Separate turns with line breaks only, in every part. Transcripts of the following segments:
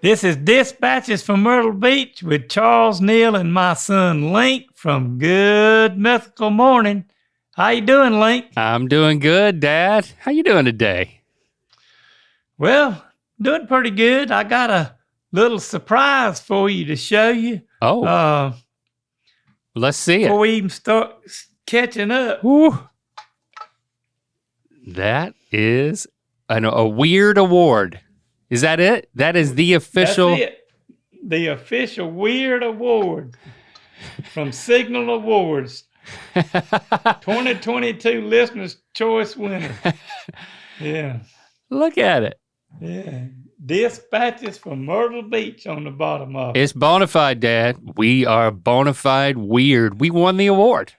This is Dispatches from Myrtle Beach with Charles Neal and my son Link from Good Mythical Morning. How you doing, Link?
I'm doing good, Dad. How you doing today?
Well, doing pretty good. I got a little surprise for you to show you.
Oh, let's see it.
Before we even start catching up.
Woo. That is a weird award. Is that it? That is the official.
That's it. The official Weird Award from Signal Awards. 2022 Listener's Choice winner. Yeah.
Look at it.
Yeah. Dispatches from Myrtle Beach on the bottom of it.
It's bona fide, Dad. We are bona fide weird. We won the award.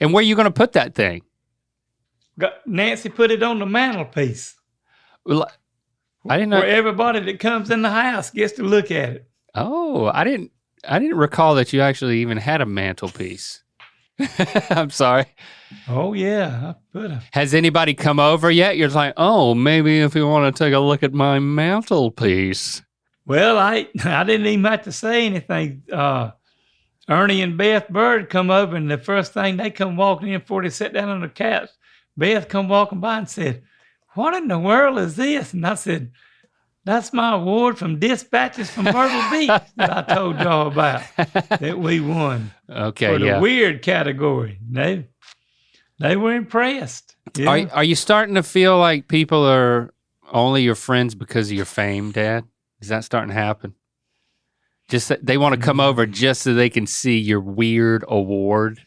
And where are you going to put that thing?
Nancy put it on the mantelpiece.
Well, I didn't know.
Where everybody that comes in the house gets to look at it.
Oh, I didn't recall that you actually even had a mantelpiece. I'm sorry.
Oh yeah, I put a.
Has anybody come over yet? You're like, oh, maybe if you want to take a look at my mantelpiece.
Well, I didn't even have to say anything. Ernie and Beth Bird come over, and the first thing they come walking in before they sat down on the couch, Beth come walking by and said, "What in the world is this?" And I said, "That's my award from Dispatches from Myrtle Beach that I told y'all about that we won."
Okay,
for the weird category. They were impressed. Yeah.
Are you starting to feel like people are only your friends because of your fame, Dad? Is that starting to happen? Just that they want to come over just so they can see your weird award?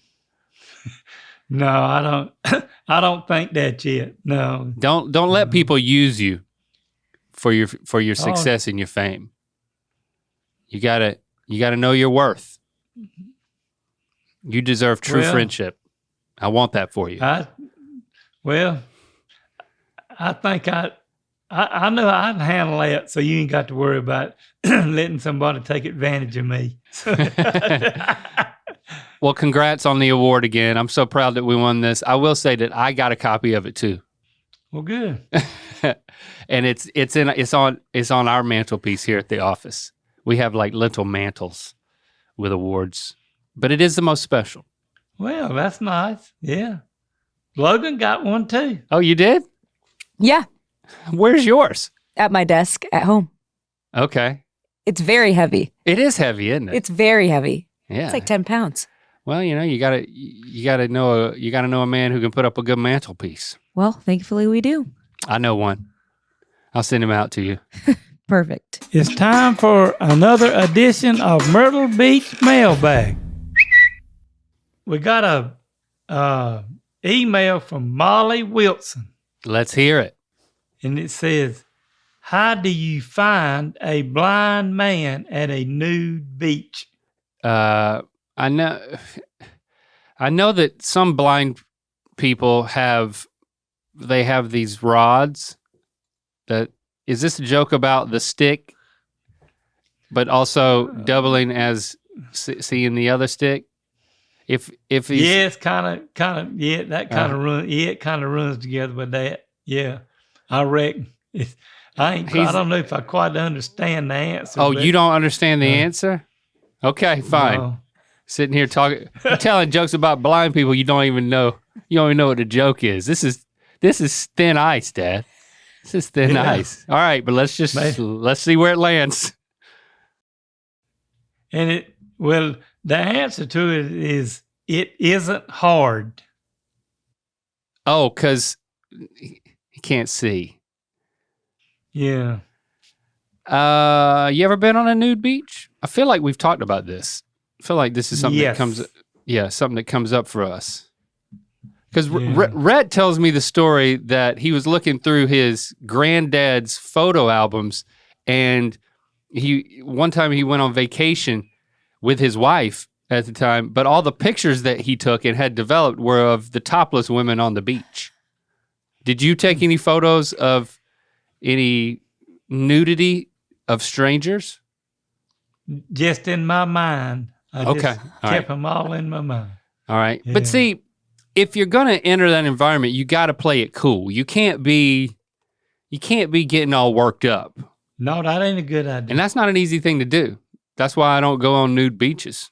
No, I don't. I don't think that yet. No.
Don't let people use you for your success and your fame. You gotta know your worth. You deserve true friendship. I want that for you.
I think I know I can handle that, so you ain't got to worry about letting somebody take advantage of me.
Well, congrats on the award again. I'm so proud that we won this. I will say that I got a copy of it too.
Well, good.
And it's on our mantelpiece here at the office. We have like little mantles with awards, but it is the most special.
Well, that's nice. Yeah. Logan got one too.
Oh, you did?
Yeah.
Where's yours?
At my desk at home.
Okay.
It's very heavy.
It is heavy, isn't it?
It's very heavy.
Yeah.
It's like 10 pounds.
Well, you gotta know a man who can put up a good mantelpiece.
Well, thankfully we do.
I know one. I'll send him out to you.
Perfect.
It's time for another edition of Myrtle Beach Mailbag. We got a email from Molly Wilson.
Let's hear it.
And it says, "How do you find a blind man at a nude beach?"
I know that some blind people have these rods. Is this a joke about the stick, but also doubling as seeing the other stick? If he's,
yeah, it's kind of that kind of runs. Yeah, it kind of runs together with that. Yeah, I reckon. I don't know if I quite understand the answer.
Oh, you don't understand the answer? Okay, fine.
No.
Sitting here telling jokes about blind people you don't even know. You don't even know what the joke is. This is thin ice, Dad. This is thin ice. All right, but let's see where it lands.
And the answer to it is it isn't hard.
Oh, because he can't see.
Yeah.
You ever been on a nude beach? I feel like we've talked about this. I feel like this is something something that comes up for us. Because Rhett tells me the story that he was looking through his granddad's photo albums, and one time he went on vacation with his wife at the time, but all the pictures that he took and had developed were of the topless women on the beach. Did you take any photos of any nudity of strangers?
Just in my mind. I just kept them all in my mind.
All right. Yeah. But see, if you're going to enter that environment, you got to play it cool. You can't be getting all worked up.
No, that ain't a good idea.
And that's not an easy thing to do. That's why I don't go on nude beaches.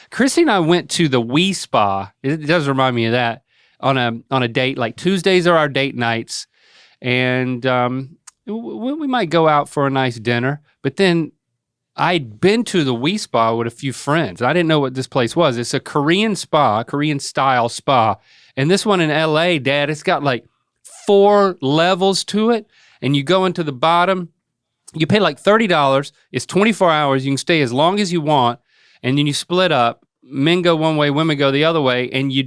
Chrissy and I went to the Wee Spa. It does remind me of that on a date. Like Tuesdays are our date nights, and we might go out for a nice dinner. But then I'd been to the Wee Spa with a few friends. I didn't know what this place was. It's a Korean spa, Korean style spa, and this one in LA, Dad, it's got like 4 levels to it, and you go into the bottom. You pay like $30. It's 24 hours. You can stay as long as you want. And then you split up. Men go one way, women go the other way. And you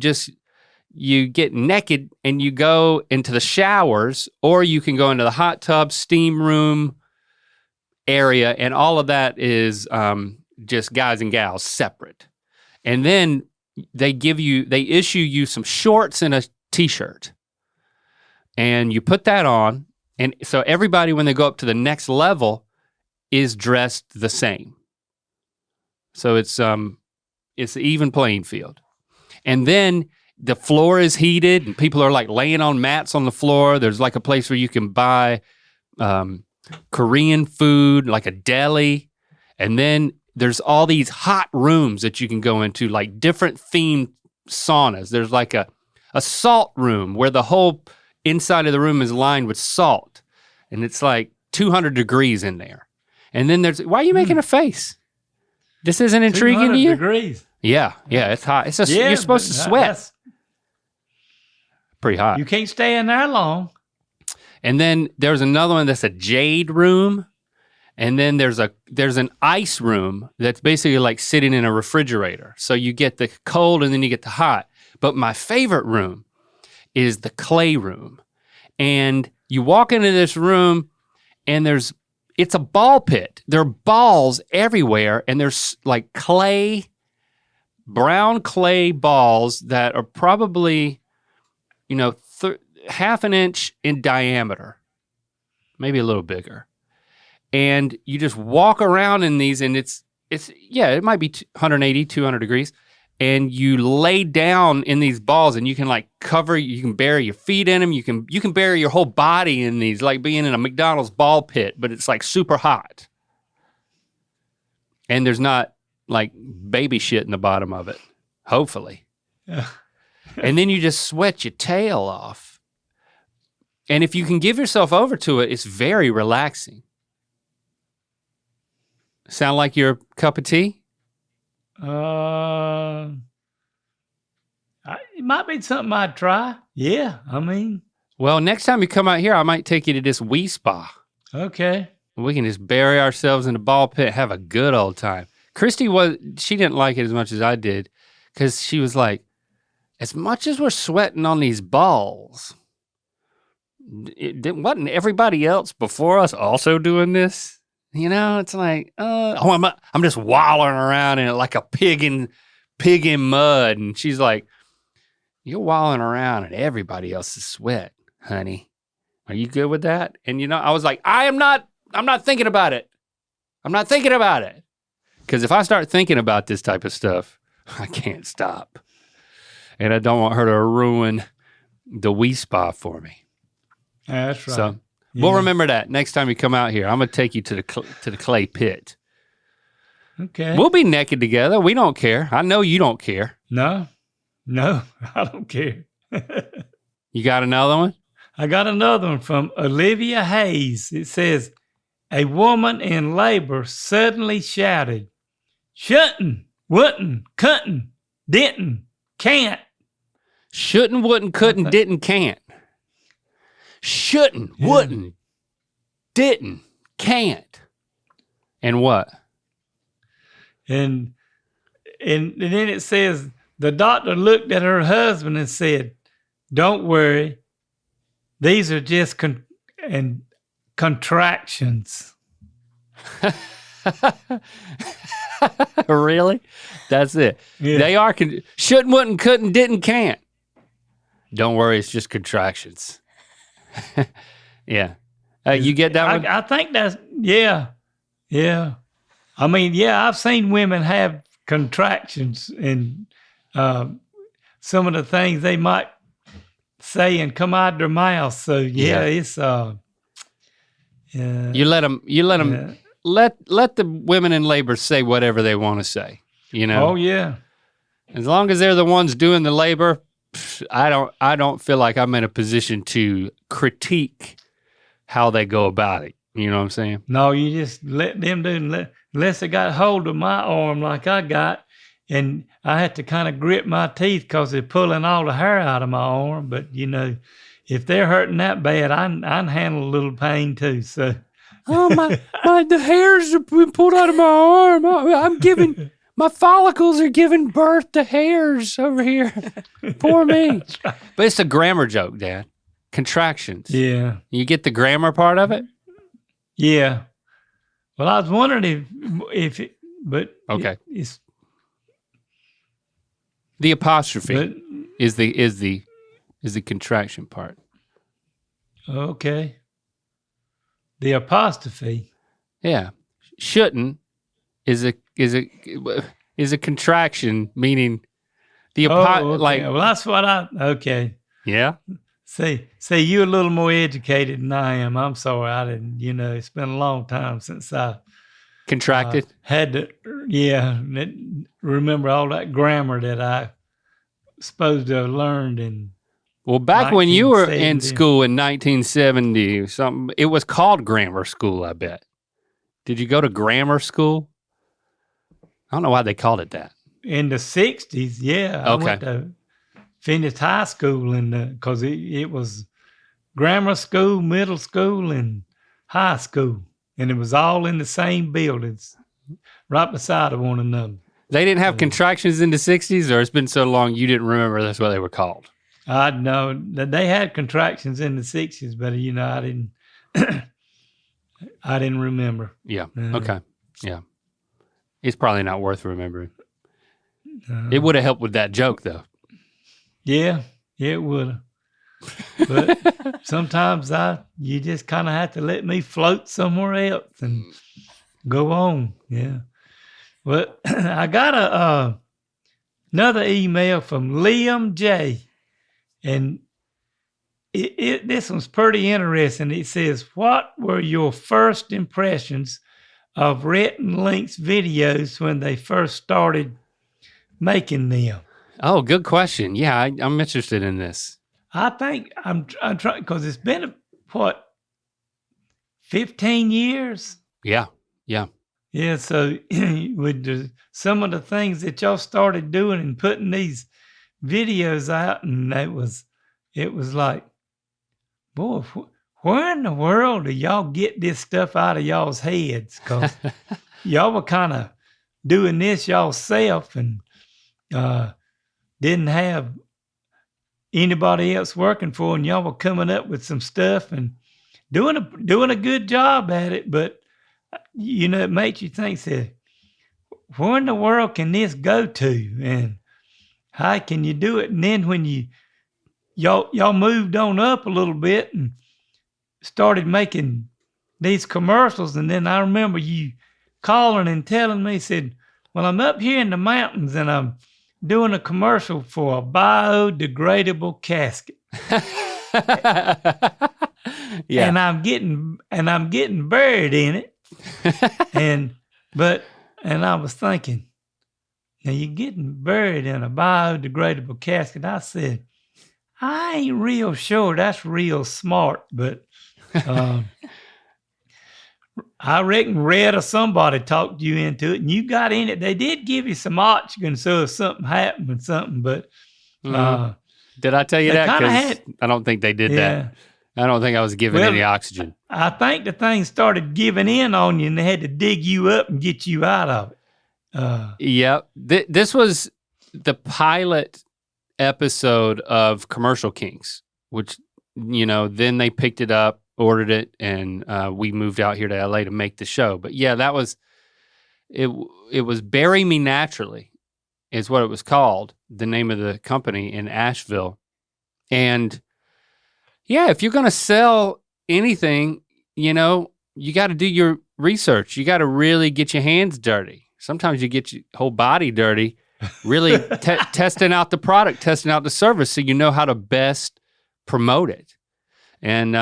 get naked and you go into the showers, or you can go into the hot tub, steam room area. And all of that is just guys and gals separate. And then they issue you some shorts and a t-shirt. And you put that on. And so everybody, when they go up to the next level, is dressed the same. So it's an even playing field. And then the floor is heated, and people are like laying on mats on the floor. There's like a place where you can buy Korean food, like a deli. And then there's all these hot rooms that you can go into, like different themed saunas. There's like a salt room where the whole inside of the room is lined with salt, and it's like 200 degrees in there. And then why are you making a face? This isn't intriguing to you?
200 degrees.
Yeah, it's hot. You're supposed to sweat. Pretty hot.
You can't stay in there long.
And then there's another one that's a jade room. And then there's an ice room that's basically like sitting in a refrigerator. So you get the cold and then you get the hot. But my favorite room is the clay room. And you walk into this room and it's a ball pit. There are balls everywhere, and there's like brown clay balls that are probably, half an inch in diameter, maybe a little bigger. And you just walk around in these, and it might be 180, 200 degrees. And you lay down in these balls, and you can you can bury your feet in them. You can bury your whole body in these, like being in a McDonald's ball pit, but it's like super hot. And there's not like baby shit in the bottom of it, hopefully. Yeah. And then you just sweat your tail off. And if you can give yourself over to it, it's very relaxing. Sound like your cup of tea?
It might be something I'd try. Yeah,
Well, next time you come out here, I might take you to this Wee Spa.
Okay.
We can just bury ourselves in the ball pit, have a good old time. Christy she didn't like it as much as I did, because she was like, as much as we're sweating on these balls, wasn't everybody else before us also doing this? It's like, I'm just wallowing around in it like a pig in mud. And she's like, you're wallowing around in everybody else's sweat, honey. Are you good with that? And I was like, I'm not thinking about it. I'm not thinking about it. Because if I start thinking about this type of stuff, I can't stop. And I don't want her to ruin the Wee Spa for me.
That's right.
So we'll remember that next time you come out here. I'm going to take you to the clay pit.
Okay.
We'll be naked together. We don't care. I know you don't care.
No, I don't care.
You got another one?
I got another one from Olivia Hayes. It says, a woman in labor suddenly shouted, shouldn't, wouldn't, couldn't, didn't, can't.
Shouldn't, wouldn't, couldn't, didn't, can't. Shouldn't, wouldn't, didn't, can't. And what?
And then it says, the doctor looked at her husband and said, don't worry, these are just contractions.
Really? That's it.
Yeah.
They are shouldn't, wouldn't, couldn't, didn't, can't. Don't worry, it's just contractions. Yeah. You get that one?
I think that's, yeah. I've seen women have contractions and some of the things they might say and come out of their mouth. So it's
You let them. Let the women in labor say whatever they want to say. You know.
Oh yeah.
As long as they're the ones doing the labor, I don't feel like I'm in a position to critique how they go about it. You know what I'm saying?
No, you just let them do. Unless they got hold of my arm like I got, and I had to kind of grip my teeth because they're pulling all the hair out of my arm. But if they're hurting that bad, I handle a little pain too. So,
the hairs have been pulled out of my arm. I'm giving my follicles are giving birth to hairs over here. Poor me. Right. But it's a grammar joke, Dad. Contractions.
Yeah.
You get the grammar part of it?
Yeah. Well, I was wondering if it, but
okay.
It's
the apostrophe is the contraction part.
Okay. The apostrophe.
Yeah. Shouldn't is a contraction, meaning the
okay. Well, that's what okay.
Yeah.
See, you're a little more educated than I am. I'm sorry, I didn't. It's been a long time since I
contracted.
Had to, remember all that grammar that I supposed to have learned in.
Well, back when you were in school in 1970 or something, it was called grammar school. I bet. Did you go to grammar school? I don't know why they called it that.
In the 60s, yeah.
Okay.
I went to finished high school because it was grammar school, middle school, and high school. And it was all in the same buildings, right beside of one another.
They didn't have contractions in the 60s, or it's been so long you didn't remember that's what they were called?
I know that they had contractions in the 60s, but I didn't I didn't remember.
Yeah. Okay. Yeah. It's probably not worth remembering. It would have helped with that joke, though.
Yeah, it would have. But sometimes you just kind of have to let me float somewhere else and go on. Yeah. Well, I got another email from Liam J. And this one's pretty interesting. It says, what were your first impressions of Rhett and Link's videos when they first started making them?
Oh, good question. Yeah, I'm interested in this.
I think I'm trying, because it's been, 15 years?
Yeah.
Yeah, so with some of the things that y'all started doing and putting these videos out, and it was like, boy, where in the world do y'all get this stuff out of y'all's heads? Because y'all were kind of doing this y'allself and didn't have anybody else working for, and y'all were coming up with some stuff and doing a good job at it. But it makes you think, say, where in the world can this go to, and how can you do it? And then when y'all moved on up a little bit and started making these commercials, and then I remember you calling and telling me, said, well, I'm up here in the mountains and I'm doing a commercial for a biodegradable casket.
Yeah.
And I'm getting buried in it. and I was thinking, now you're getting buried in a biodegradable casket. I said, I ain't real sure that's real smart, but I reckon Rhett or somebody talked you into it, and you got in it. They did give you some oxygen, so if something happened with something, but
did I tell you that? Because I don't think they did that. I don't think I was given any oxygen.
I think the thing started giving in on you, and they had to dig you up and get you out of it.
Yep. This was the pilot episode of Commercial Kings, which, then they picked it up, ordered it, and we moved out here to LA to make the show. But yeah, that was, it was Bury Me Naturally is what it was called, the name of the company in Asheville. And yeah, if you're going to sell anything, you got to do your research. You got to really get your hands dirty. Sometimes you get your whole body dirty, really testing out the product, testing out the service, so you know how to best promote it. And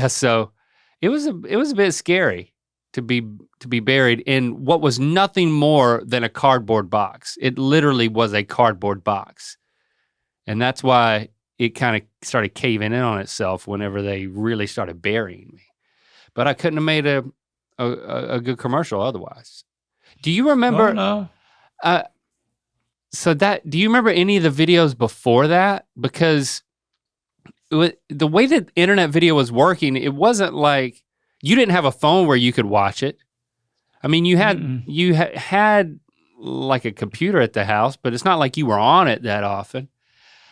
so it was a bit scary to be buried in what was nothing more than a cardboard box. It literally was a cardboard box. And that's why it kind of started caving in on itself whenever they really started burying me. But I couldn't have made a good commercial otherwise. Do you remember?
Oh, no.
Do you remember any of the videos before that? Because the way that internet video was working, it wasn't like you didn't have a phone where you could watch it. I mean, you had like a computer at the house, but it's not like you were on it that often.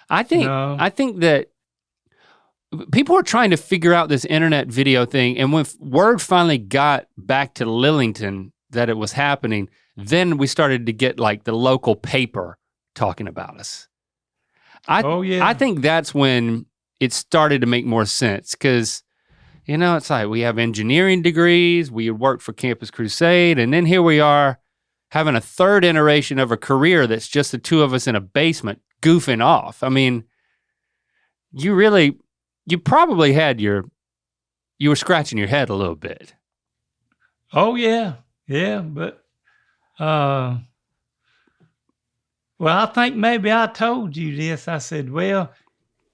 I think that people were trying to figure out this internet video thing, and when word finally got back to Lillington that it was happening, then we started to get like the local paper talking about us. I think that's when it started to make more sense, because it's like we have engineering degrees, we had worked for Campus Crusade, and then here we are having a third iteration of a career that's just the two of us in a basement goofing off. I mean, you probably you were scratching your head a little bit.
Oh yeah. Yeah, but well, I think maybe I told you this. I said, well,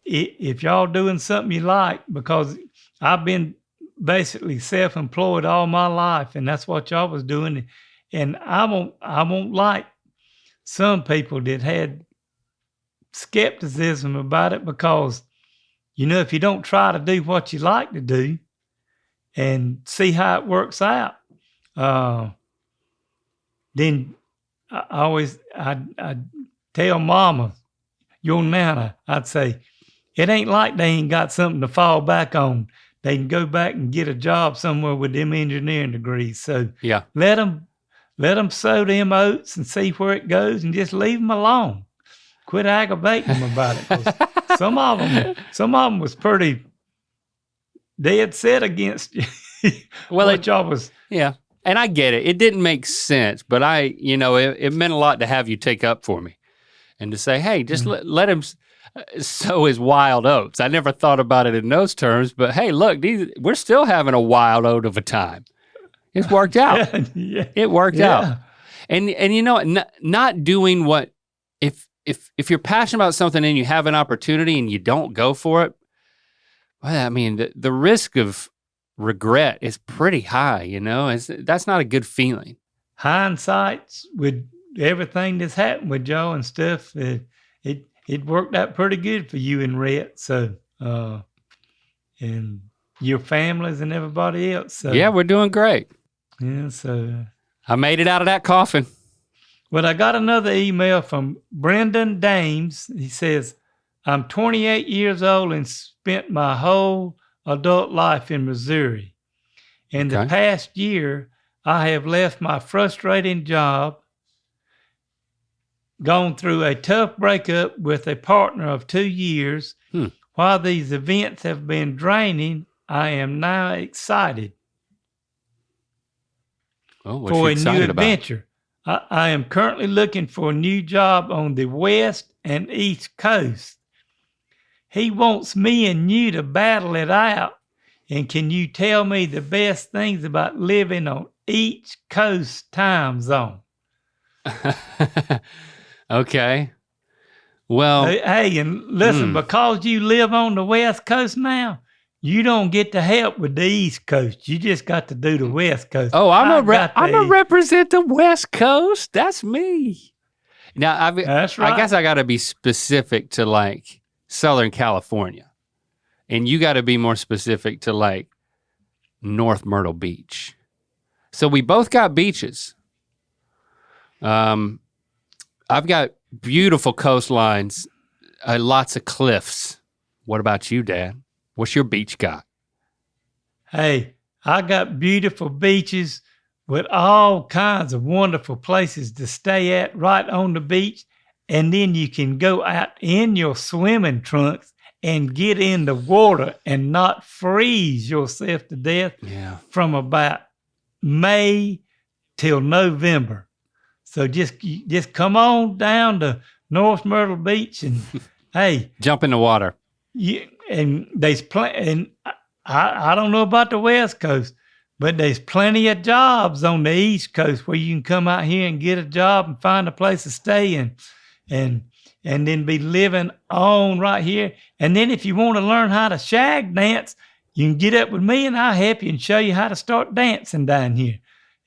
if y'all doing something you like, because I've been basically self-employed all my life, and that's what y'all was doing. And I won't like some people that had skepticism about it, because, if you don't try to do what you like to do and see how it works out, then I'd tell Mama, your Nana, I'd say, it ain't like they ain't got something to fall back on. They can go back and get a job somewhere with them engineering degrees. So
yeah,
let them sow them oats and see where it goes, and just leave them alone. Quit aggravating them about it. 'Cause some of them was pretty dead set against you.
Well,
y'all was.
Yeah. And I get it. It didn't make sense, but it meant a lot to have you take up for me and to say, hey, just let him sow his wild oats. I never thought about it in those terms, but hey, look, we're still having a wild oat of a time. It's worked out.
Yeah.
It worked out. And not doing what, if you're passionate about something and you have an opportunity and you don't go for it, well, I mean, the risk of regret is pretty high, that's not a good feeling.
Hindsight, with everything that's happened with y'all and stuff, it worked out pretty good for you and Rhett. So, and your families and everybody else. So,
yeah, we're doing great.
Yeah, so.
I made it out of that coffin.
Well, I got another email from Brendan Dames. He says, I'm 28 years old and spent my whole adult life in Missouri. In the past year, I have left my frustrating job, gone through a tough breakup with a partner of 2 years. While these events have been draining, I am now excited for a new adventure. I am currently looking for a new job on the West and East Coast. He wants me and you to battle it out. And can you tell me the best things about living on each coast time zone?
Okay. Well.
Hey, and listen, because you live on the West Coast now, you don't get to help with the East Coast. You just got to do the West Coast.
Oh, I'm gonna represent the West Coast. That's me. Now,
that's right.
I guess I got to be specific to like Southern California, and you got to be more specific to like North Myrtle Beach. So we both got beaches. I've got beautiful coastlines, lots of cliffs. What about you, Dad? What's your beach got?
Hey, I got beautiful beaches with all kinds of wonderful places to stay at right on the beach. And then you can go out in your swimming trunks and get in the water and not freeze yourself to death from about May till November. So just come on down to North Myrtle Beach and hey,
jump in the water.
And there's and I don't know about the West Coast, but there's plenty of jobs on the East Coast where you can come out here and get a job and find a place to stay and then be living on right here. And then if you want to learn how to shag dance, you can get up with me and I'll help you and show you how to start dancing down here.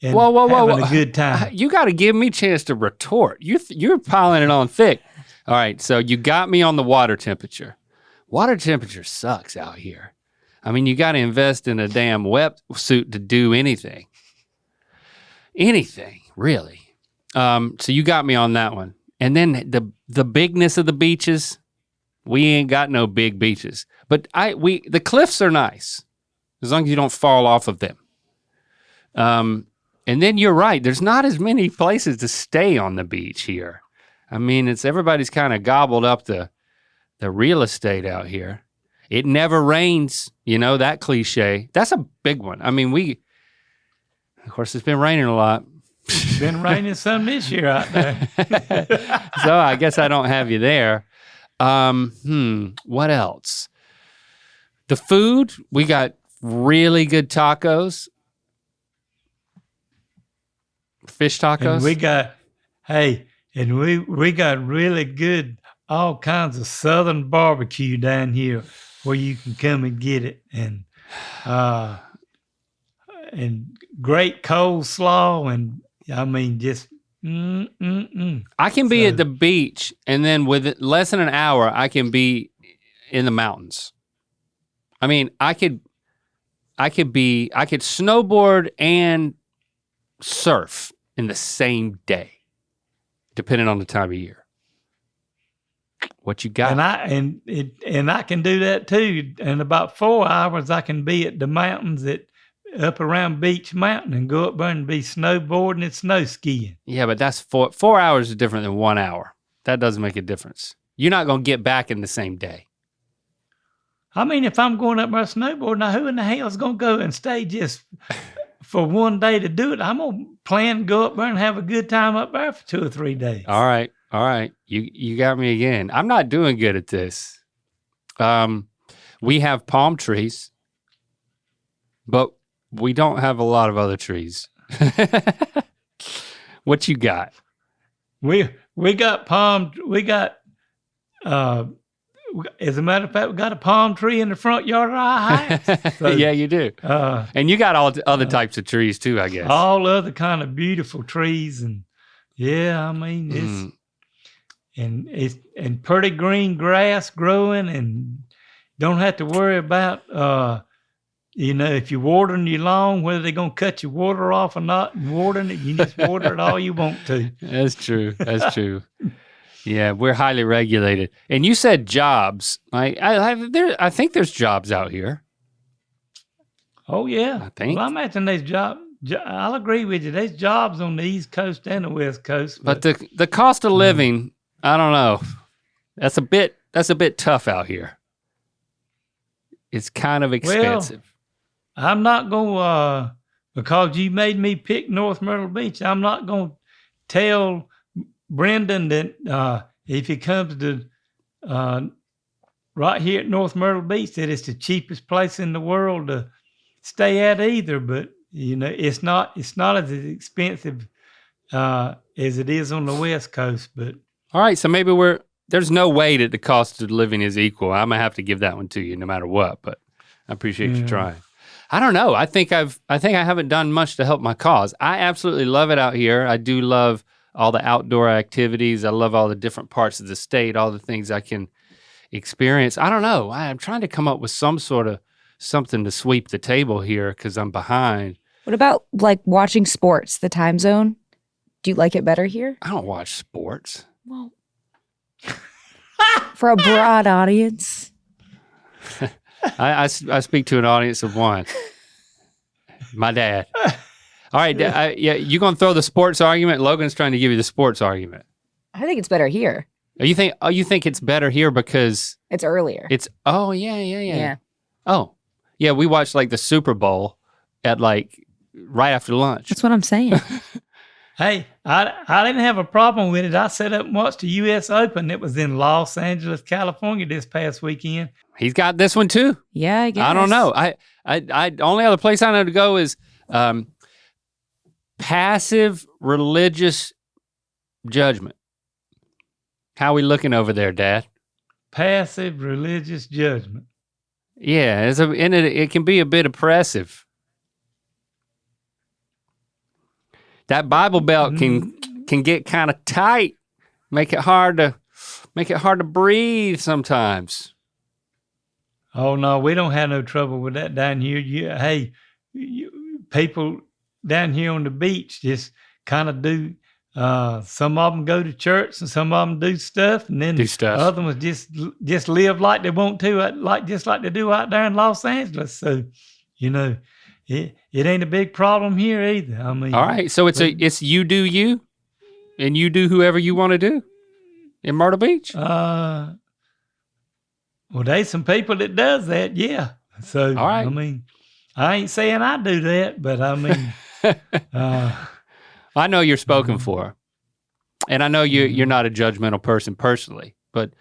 And having a good time.
You got to give me a chance to retort. You're piling it on thick. All right, so you got me on the water temperature. Water temperature sucks out here. I mean, you got to invest in a damn wetsuit to do anything. Anything, really. So you got me on that one. And then the bigness of the beaches, we ain't got no big beaches. But the cliffs are nice, as long as you don't fall off of them. And then you're right, there's not as many places to stay on the beach here. I mean, everybody's kind of gobbled up the real estate out here. It never rains, that cliche. That's a big one. I mean, of course, it's been raining a lot.
It's been raining some this year out there.
So I guess I don't have you there. What else? The food, we got really good tacos. Fish tacos.
And we got really good, all kinds of Southern barbecue down here where you can come and get it. And great coleslaw. And I mean, just,
I can be at the beach and then with less than an hour, I can be in the mountains. I mean, I could snowboard and surf in the same day, depending on the time of year. What you got?
And I can do that too. In about 4 hours, I can be at the mountains up around Beach Mountain and go up there and be snowboarding and snow skiing.
Yeah, but that's 4 hours is different than 1 hour. That doesn't make a difference. You're not going to get back in the same day.
I mean, if I'm going up there snowboarding, now who in the hell is going to go and stay just for one day to do it? I'm going to plan to go up there and have a good time up there for 2 or 3 days.
All right. You got me again. I'm not doing good at this. We have palm trees, but we don't have a lot of other trees. What you got?
We got as a matter of fact, we got a palm tree in the front yard of our house. So,
yeah, you do. And you got all other types of trees too, I guess.
All other kind of beautiful trees, and yeah, I mean it's pretty green grass growing, and don't have to worry about if you're watering your lawn, whether they're gonna cut your water off or not. And watering it, you just water it all you want to.
That's true. Yeah, we're highly regulated. And you said jobs. I think there's jobs out here.
Oh yeah,
I think.
Well, I'm imagine there's jobs. I'll agree with you. There's jobs on the East Coast and the West Coast.
But the cost of living, I don't know. That's a bit tough out here. It's kind of expensive.
Well, I'm not going because you made me pick North Myrtle Beach. I'm not going to tell Brendan that if he comes to right here at North Myrtle Beach, that it's the cheapest place in the world to stay at either. But it's not as expensive as it is on the West Coast. But
all right, so maybe there's no way that the cost of living is equal. I'm gonna have to give that one to you no matter what. But I appreciate you trying. I don't know. I think I haven't done much to help my cause. I absolutely love it out here. I do love all the outdoor activities. I love all the different parts of the state, all the things I can experience. I don't know. I'm trying to come up with some sort of something to sweep the table here because I'm behind.
What about like watching sports, the time zone? Do you like it better here?
I don't watch sports.
Well, for a broad audience.
I speak to an audience of one. My dad. All right, you going to throw the sports argument? Logan's trying to give you the sports argument.
I think it's better here.
You think it's better here because
it's earlier.
Yeah. Oh, yeah, we watched like the Super Bowl at like right after lunch.
That's what I'm saying.
Hey, I didn't have a problem with it. I set up and watched the U.S. Open. It was in Los Angeles, California this past weekend.
He's got this one too.
Yeah, I guess.
I don't know. I only other place I know to go is passive religious judgment. How we looking over there, Dad?
Passive religious judgment.
Yeah, it can be a bit oppressive. That Bible Belt can get kind of tight, make it hard to breathe sometimes.
Oh no, we don't have no trouble with that down here. People down here on the beach just kind of do. Some of them go to church and some of them do stuff, and then other ones just live like they want to, like they do out there in Los Angeles. So, it ain't a big problem here either. I mean,
all right. So it's you do you, and you do whoever you want to do in Myrtle Beach.
Well, there's some people that does that, yeah. So, all right. I mean, I ain't saying I do that, but I mean,
I know you're spoken for, and I know you're not a judgmental person personally, but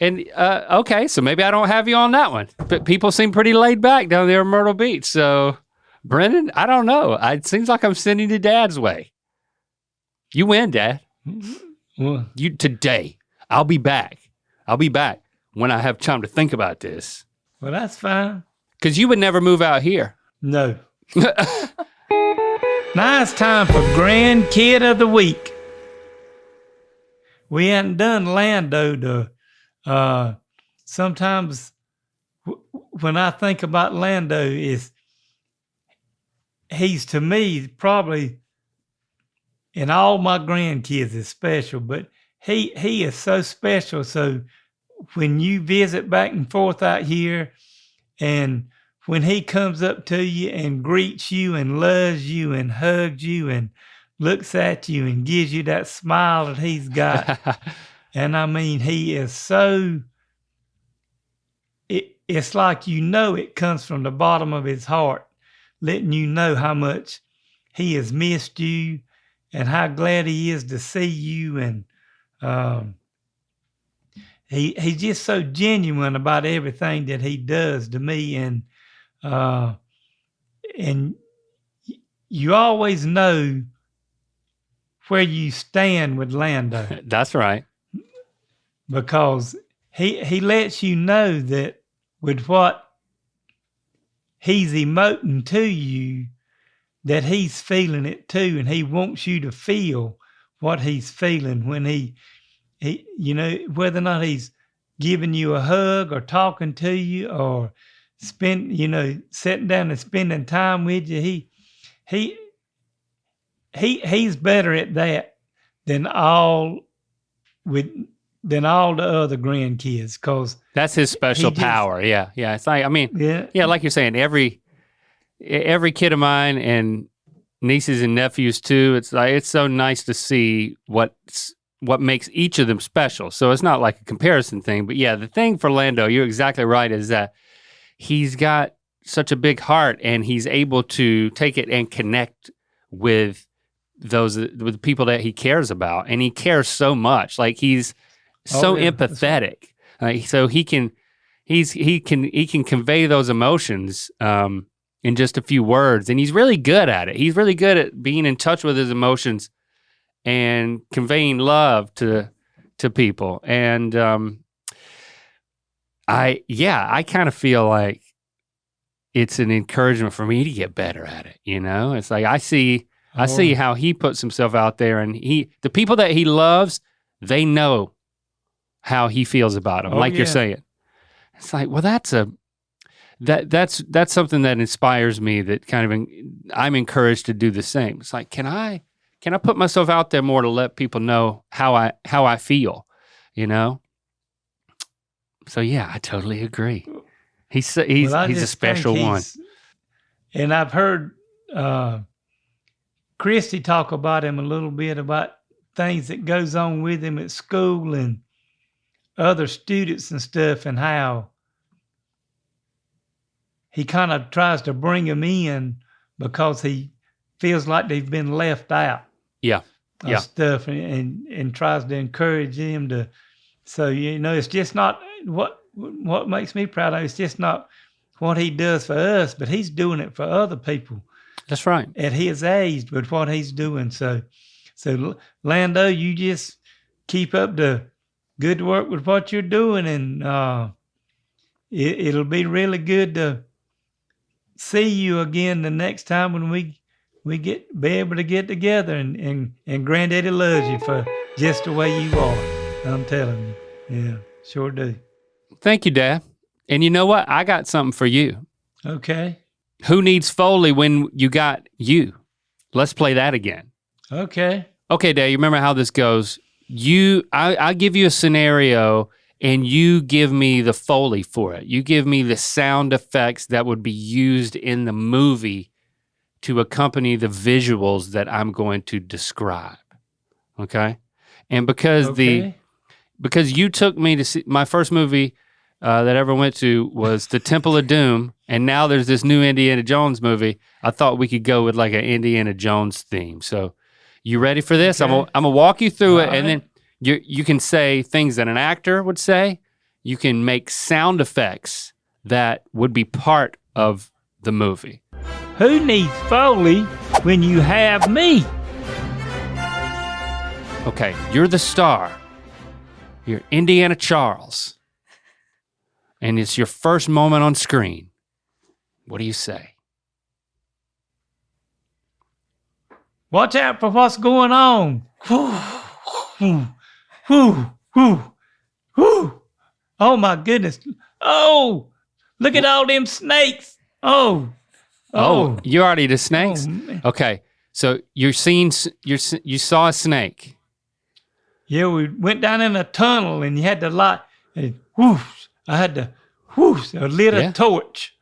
okay, so maybe I don't have you on that one. But people seem pretty laid back down there in Myrtle Beach. So, Brendan, I don't know. It seems like I'm sending you Dad's way. You win, Dad.
Well,
today. I'll be back. When I have time to think about this.
Well, that's fine.
Because you would never move out here.
No. Now it's time for Grandkid of the Week. We hadn't done Lando. Sometimes when I think about Lando, he's to me probably, and all my grandkids is special, but he is so special. So when you visit back and forth out here, and when he comes up to you and greets you and loves you and hugs you and looks at you and gives you that smile that he's got, and I mean, he is so, it's like it comes from the bottom of his heart, letting you know how much he has missed you and how glad he is to see you. And he's just so genuine about everything that he does to me. And you always know where you stand with Lando.
That's right.
Because he lets you know that with what he's emoting to you, that he's feeling it too, and he wants you to feel what he's feeling when he whether or not he's giving you a hug or talking to you or sitting down and spending time with you. He's better at that than all the other grandkids, because
that's his special power. Yeah. It's like, I mean, yeah, like you're saying, every kid of mine and nieces and nephews too. It's like, it's so nice to see what makes each of them special. So it's not like a comparison thing, but yeah, the thing for Lando, you're exactly right, is that he's got such a big heart, and he's able to take it and connect with the people that he cares about, and he cares so much. Like, he's so empathetic. So he can convey those emotions in just a few words, and he's really good at it. He's really good at being in touch with his emotions and conveying love to people. And I kind of feel like it's an encouragement for me to get better at it. It's like I see how he puts himself out there, and the people that he loves, they know how he feels about them. You're saying, it's like, well, that's something that inspires me. That kind of I'm encouraged to do the same. It's like, can I put myself out there more to let people know how I feel, So yeah, I totally agree. He's a special one.
And I've heard Christy talk about him a little bit, about things that goes on with him at school and other students and stuff, and how he kind of tries to bring them in because he feels like they've been left out. stuff and tries to encourage him to. So, it's just not what makes me proud of. It's just not what he does for us, but he's doing it for other people.
That's right.
At his age, but what he's doing. So Lando, you just keep up the good work with what you're doing, and it'll be really good to see you again the next time when we be able to get together, and Granddaddy loves you for just the way you are. I'm telling you. Yeah, sure do.
Thank you, Dad. And you know what? I got something for you.
Okay.
Who needs Foley when you got you? Let's play that again.
Okay.
Okay, Dad, you remember how this goes. I give you a scenario and you give me the Foley for it. You give me the sound effects that would be used in the movie to accompany the visuals that I'm going to describe. Okay? And because you took me to see, my first movie that I ever went to was The Temple of Doom, and now there's this new Indiana Jones movie, I thought we could go with like an Indiana Jones theme. So you ready for this? Okay. I'm gonna walk you through it, and then you can say things that an actor would say. You can make sound effects that would be part of the movie.
Who needs Foley when you have me?
Okay, you're the star. You're Indiana Charles. And it's your first moment on screen. What do you say?
Watch out for what's going on. Oh my goodness. Oh, look at all them snakes. Oh,
you already the snakes?
Oh,
okay, so you saw a snake.
Yeah, we went down in a tunnel and you had to light, and whoosh, I had to whoosh, I lit a torch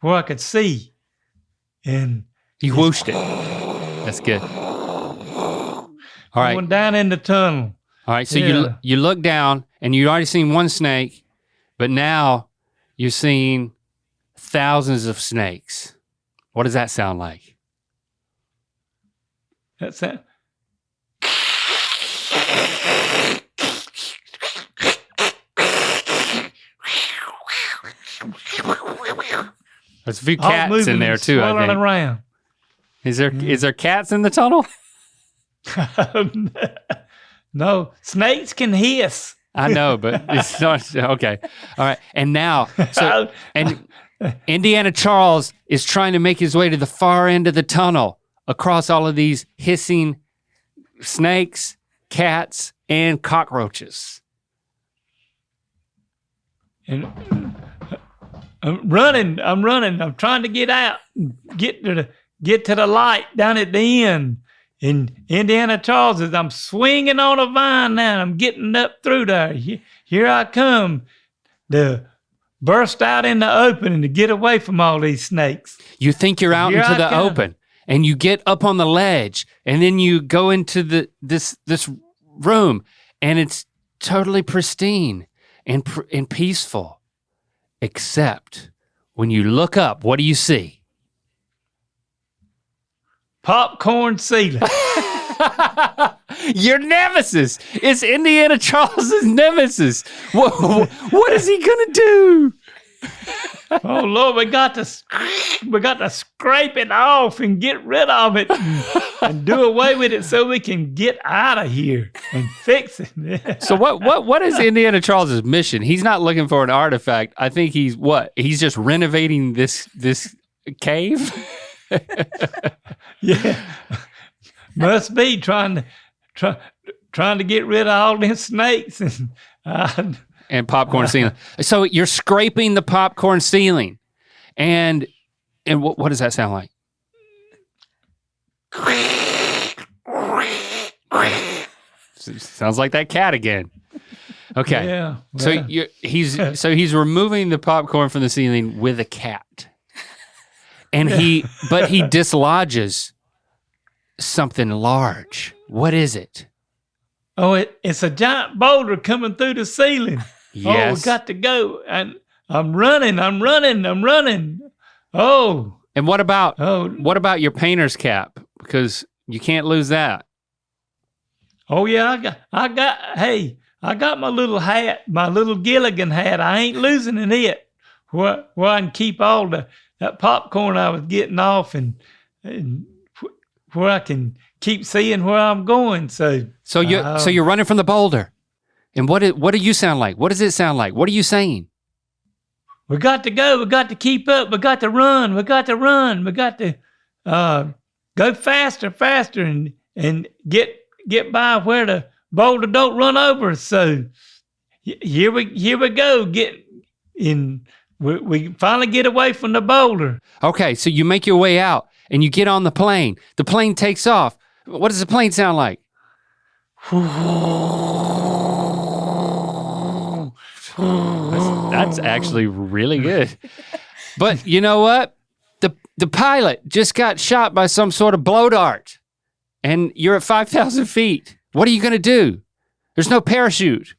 where I could see. And
you whooshed it. That's good. All right.
Going down in the tunnel.
All right, so you look down and you already seen one snake, but now you're seeing thousands of snakes. What does that sound like?
That's it.
There's a few cats in there too, I think.
Around.
Is there cats in the tunnel?
No, snakes can hiss.
I know, but it's not okay. All right, and now, and Indiana Charles is trying to make his way to the far end of the tunnel across all of these hissing snakes, cats, and cockroaches.
And I'm running. I'm trying to get out, get to the light down at the end. In Indiana Charles, I'm swinging on a vine now, and I'm getting up through there. Here I come to burst out in the open and to get away from all these snakes.
You think you're out into the open, and you get up on the ledge, and then you go into this room, and it's totally pristine and peaceful, except when you look up, what do you see?
Popcorn ceiling.
Your nemesis. It's Indiana Charles's nemesis. What is he gonna do?
Oh Lord, we got to scrape it off and get rid of it and do away with it so we can get out of here and fix it.
So what is Indiana Charles's mission? He's not looking for an artifact. I think he's just renovating this cave.
Yeah, must be trying to get rid of all them snakes
and popcorn ceiling. So you're scraping the popcorn ceiling, and what does that sound like? Sounds like that cat again. Okay.
Yeah.
So he's removing the popcorn from the ceiling with a cat. And he dislodges something large. What is it?
Oh, it's a giant boulder coming through the ceiling.
Yes.
Oh, we got to go. And I'm running. Oh.
And what about your painter's cap? Because you can't lose that.
Oh yeah, I got my little hat, my little Gilligan hat. I ain't losing it. Where I can keep all that popcorn I was getting off, and where I can keep seeing where I'm going. So you're running from the boulder. And what do you sound like? What does it sound like? What are you saying? We got to go. We got to keep up. We got to run. We got to run. We got to go faster, and get by where the boulder don't run over us. So here we go. We finally get away from the boulder. Okay, so you make your way out and you get on the plane. The plane takes off. What does the plane sound like? That's actually really good. But you know what? The pilot just got shot by some sort of blow dart, and you're at 5,000 feet. What are you going to do? There's no parachute.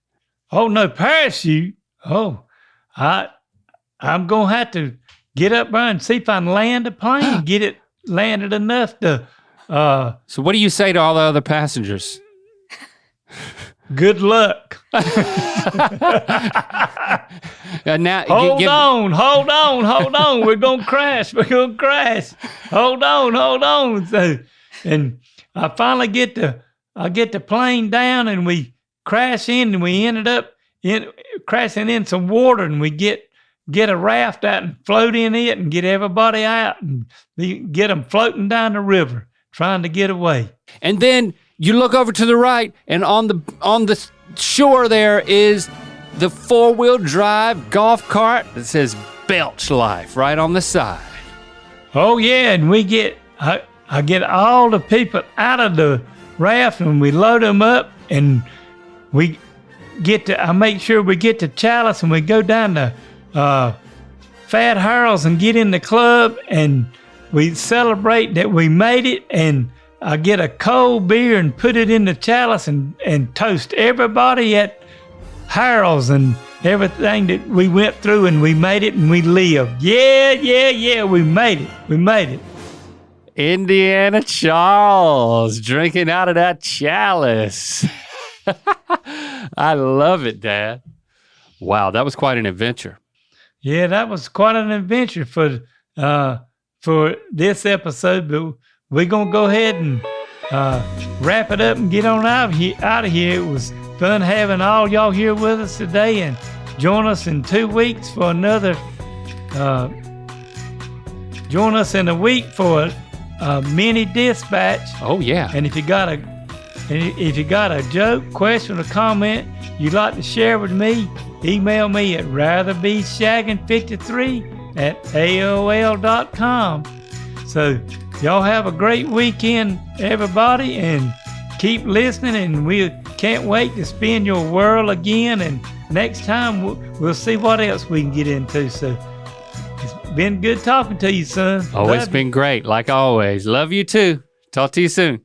Oh, no parachute? Oh, I'm going to have to get up there and see if I can land a plane and get it landed enough to... So what do you say to all the other passengers? Good luck. Now, hold on. We're going to crash. Hold on. So, and I finally get the plane down, and we crash in, and we ended up crashing in some water, and we get a raft out and float in it and get everybody out and get them floating down the river trying to get away. And then you look over to the right, and on the shore there is the 4-wheel drive golf cart that says Belch Life right on the side. Oh yeah, and I get all the people out of the raft, and we load them up, and I make sure we get to Chalice, and we go down to Fat Harold's and get in the club, and we celebrate that we made it, and I get a cold beer and put it in the Chalice and toast everybody at Harold's and everything that we went through, and we made it and we lived. Yeah, we made it. Indiana Charles drinking out of that chalice. I love it, Dad. Wow, that was quite an adventure. Yeah, that was quite an adventure for this episode, but we're going to go ahead and wrap it up and get on out of here. It was fun having all y'all here with us today, and join us in 2 weeks for another. Join us in a week for a mini dispatch. Oh yeah! And if you got a joke, question, or comment you'd like to share with me, email me at ratherbeshagging53@aol.com. So y'all have a great weekend, everybody, and keep listening, and we can't wait to spin your world again, and next time we'll see what else we can get into. So it's been good talking to you, son. Oh, it's been great, like always. Love you too. Talk to you soon.